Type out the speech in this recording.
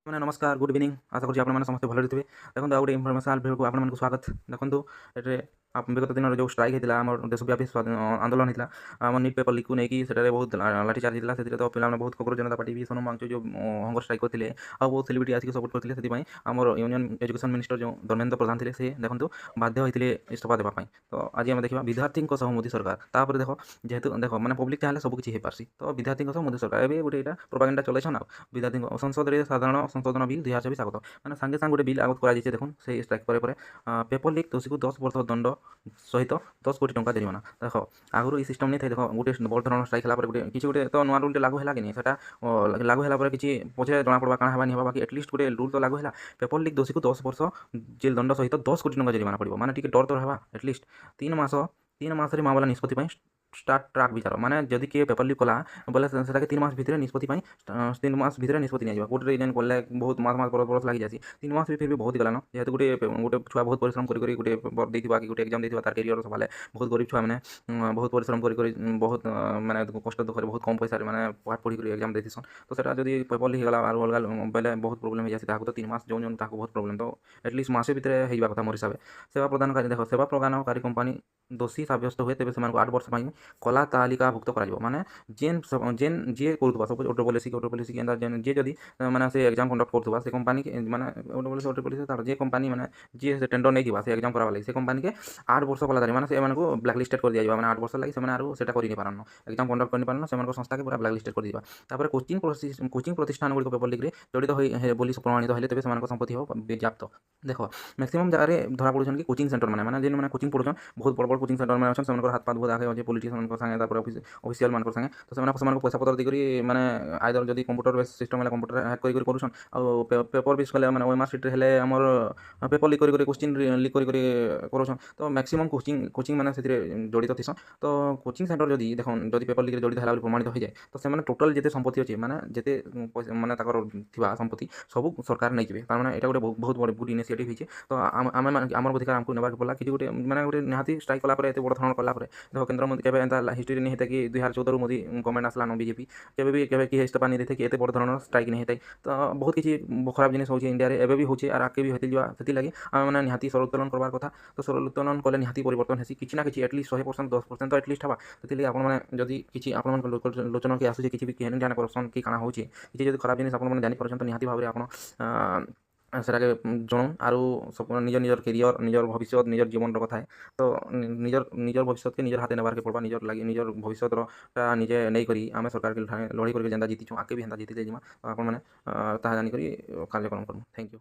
ମାନେ ନମସ୍କାର good evening ଆଶା କରୁଛି ଆପଣମାନେ ସମସ୍ତେ ଭଲରେ ଥିବେ। ଦେଖନ୍ତୁ ଆଉ ଗୋଟେ ଇନଫର୍ମେସନାଲ ଭିଡ଼ିଓକୁ ଆପଣମାନଙ୍କୁ ସ୍ୱାଗତ। ଦେଖନ୍ତୁ ଏଠାରେ ବିଗତ ଦିନରେ ଯେଉଁ ଷ୍ଟ୍ରାଇକ୍ ହେଇଥିଲା ଆମର ଦେଶବ୍ୟାପୀ ଆନ୍ଦୋଳନ ହେଇଥିଲା ଆମ ନିଟ୍ ପେପର ଲିକ୍କୁ ନେଇକି ସେଠାରେ ବହୁତ ଲାଠିଚାର୍ଜ ହେଇଥିଲା। ସେଥିରେ ତ ପିଲାମାନେ ବହୁତ କକରୋଜ ଜନତା ପାର୍ଟି ବି ସୋନମ ୱାଙ୍ଗଚୁକ ଯେଉଁ ହଙ୍ଗର ଷ୍ଟ୍ରାଇକ୍ କରିଥିଲେ ଆଉ ବହୁତ ସେଲିବ୍ରିଟି ଆସିକି ସପୋର୍ଟ କରିଥିଲେ। ସେଥିପାଇଁ ଆମର ୟୁନିୟନ ଏଜୁକେସନ ମିନିଷ୍ଟର ଯେଉଁ ଧର୍ମେନ୍ଦ୍ର ପ୍ରଧାନ ଥିଲେ ସେ ଦେଖନ୍ତୁ ବାଧ୍ୟ ହୋଇଥିଲେ ଇସ୍ତଫା ଦେବା ପାଇଁ। ତ ଆଜି ଆମେ ଦେଖିବା ବିଦ୍ୟାର୍ଥୀଙ୍କ ସହ ମୋଦି ସରକାର। ତାପରେ ଯେହେତୁ ଦେଖ ମାନେ ପବ୍ଲିକ ଚାହିଁଲେ ସବୁ କିଛି ହେଇପାରସି। ତ ବିଦ୍ୟାର୍ଥୀଙ୍କ ସହ ମୋଦି ସରକାର ଏବେ ଗୋଟେ ଏଇଟା ପ୍ରୋପାଗାଣ୍ଡା ଚଲେଇଛନ୍ ଆଉ ବିଦ୍ୟାର୍ଥୀଙ୍କ ସଂସଦରେ ସାଧାରଣ ସଂଶୋଧନ ବିଲ୍ 2024 আগত মানে সাଙ୍ଗେ ସାଙ୍ଗେ ଗୋଟେ ବିଲ୍ ଆଗତ କରାଯାଇଛି। ଦେଖୁନ୍ ସେଇ ଷ୍ଟ୍ରାଇକ୍ ପରେ ପେପର ଲିକ୍ ଦୋଷୀକୁ 10 ବର୍ଷ ଦଣ୍ଡ ସହିତ 10 କୋଟି ଟଙ୍କା ଜରିମାନା। ଦେଖ ଆଗରୁ এই ସିଷ୍ଟମ ନେଇ ଥାଏ। ଦେଖ ଗୋଟେ ବଡ଼ ଧରଣର ଷ୍ଟ୍ରାଇକ୍ ହେଲା ପରେ ଗୋଟେ କିଛି ଗୋଟେ ତ ନୂଆ ରୁଲ୍ଟେ ଲାଗୁ ହେଲା କି ନାହିଁ ସେଟା ଲାଗୁ ହେଲା ପରେ କିଛି ପଛେ ଜଣା ପଡ଼ବା କାଣା ହେବା ନି ହେବା ବାକି ଏଟଲିଷ୍ଟ ଗୋଟେ ରୁଲ୍ ତ ଲାଗୁ ହେଲା। ପେପର ଲିକ୍ ଦୋଷୀକୁ 10 ବର୍ଷ ଜେଲ୍ ଦଣ୍ଡ ସହିତ 10 କୋଟି ଟଙ୍କା ଜରିମାନା ପଡ଼ିବ। ମାନେ ଟିକେ ଡର ତ ହେବା ଏଟଲିଷ୍ଟ 3 ମାସରେ ମାମଲା ନିଷ୍ପତ୍ତି ପାଇଁ ଷ୍ଟାର୍ଟ ଟ୍ରାକ୍ বিচাର ମାନେ ଯଦି କିଏ ପେପର ଲିକ୍ କଲା ବୋଲେ ସେଟାকে 3 ମାସ ভিতরে নিষ্পত্তি পাই 3 মাস ভিতরে নিষ্পত্তি নিয়ে কোর্টরে যেন কলে বহুত মাস বরস লাগি যাচ্ছি 3 মাস ফির भी बहुत गलान जेहेतु गोटे छुआ बहुत परिश्रम करी गोटे देवा कि गोटे एग्जाम देवा तार कैरियर सफाले बहुत गरीब छुआ मैंने बहुत परिश्रम करी बहुत माने कष्ट दुख बहुत कम पैसा माने पाठ पढ़ी एग्जाम देसन तो सेटा जदी पेपर लीक गला और अलग बेले बहुत प्रोब्लेम हो जासी ताको तो 3 मास जोन जोन ताको बहुत प्रोब्लेम तो एटलिस्ट मासे भितर हेइबा कथा मोर हिसाब सेवा प्रदानकारी देख सेवा प्रदानकारी कंपनी दोषी साब्यस्त हुए तेज से 8 वर्ष कला तालिकाभुक्त कर माने जेन जेन जी करुवा सपोज ओटर पॉलिसी के जेन जी जदि माने से एग्जाम कंडक्ट करुवा से कंपनी के माने ओटर पॉलिसी तार जे कंपनी माने जी से टेंडर नहीं दिवा से एग्जाम करवा लगी से कंपनी के 8 वर्ष कला माने से माने को ब्लैक लिस्टेड कर दिया माने 8 वर्ष लगी से माने आरो सेटा करि नै पारन एग्जाम कंडक्ट करि पारन से माने संस्था के पूरा ब्लैक लिस्टेड कर दिबा तापर कोचिंग प्रतिष्ठान गुडी पेपर लीक रे जड़ित होई बोली प्रमाणित हेले तबे से संपत्ति हो व्याप्त देखो मैक्सिमम जगह धरा पड़ुछन कि कोचिंग सेंटर माने जेन माने कोचिंग पढ़ुछन बहुत बड़ बड़ कोचिंग सेंटर माने अछन से हाथ पात बहुत आगे जे पॉलिटिशियन संगे तापर ऑफिशियल मान संगे तो से पैसा पतर देकरी माने आइदर जदि कंप्यूटर बेस सिस्टम है कंप्यूटर हैक करी करूछन आ पेपर बेस कले माने ओएमआर शीट हेले हमर पेपर लीक करी क्वेश्चन लीक करी करूछन तो मैक्सिमम कोचिंग माने से जड़ित थिसन तो कोचिंग सेंटर जदि देखन जदि पेपर लीक जड़ित होला प्रमाणित हो जाए तो से टोटल जेते संपत्ति अछि माने जेते माने ताकर थिबा संपत्ति सब सरकार नै जिवे तार माने एटा गोटे बहुत बड़ गुड इनिशिएटिव हिचे तो आमे हमर अधिकार हमको नेबार पड़ला कि गोटे माने गोटे निहाती स्ट्राइक कला परे एते बड़ धरण कला परे देखो केंद्र मंत्री केबे एंता हिस्ट्री नै हेते कि 2014 रु मोदी गवर्नमेंट आसला न बीजेपी केबे कि इस्तीफा नहीं देते कि एते बड़ धरण स्ट्राइक नहीं होता तो बहुत किसी खराब जिनिस होचे इंडिया रे एबे भी होचे और आगे भी होते जावा सेति लागि आमे माने निहाती सर उत्तोलन करबार कथा तो सर उत्तोलन कले निहाती परिवर्तन हेसी किछि ना किछि एटलिस्ट 100% 10% तो एटलिस्ट हवा सेति लागि आपण माने जदि किछि आपण मन लोचन के आसुचे किछि भी केहन जाने करप्शन कि काना होचे किछि जदि खराब जिनिस आपण माने जानि परछन तो निहाती भाबरे आपण सेटाके जणुन आरो सब निजर कैरियर निजर भविष्य निजर जीवन कथा है तो निजर भविष्य के निजर हाथे नेबार के पड़वा निजर लगी निजर भविष्य निजे नहीं करी आम सरकार के लड़ी करके जेंदा जीतीछु आके भी हेंदा जीती जाइमा तो आपण माने ताहा जानि करी कार्यक्रम करूँ। Thank you.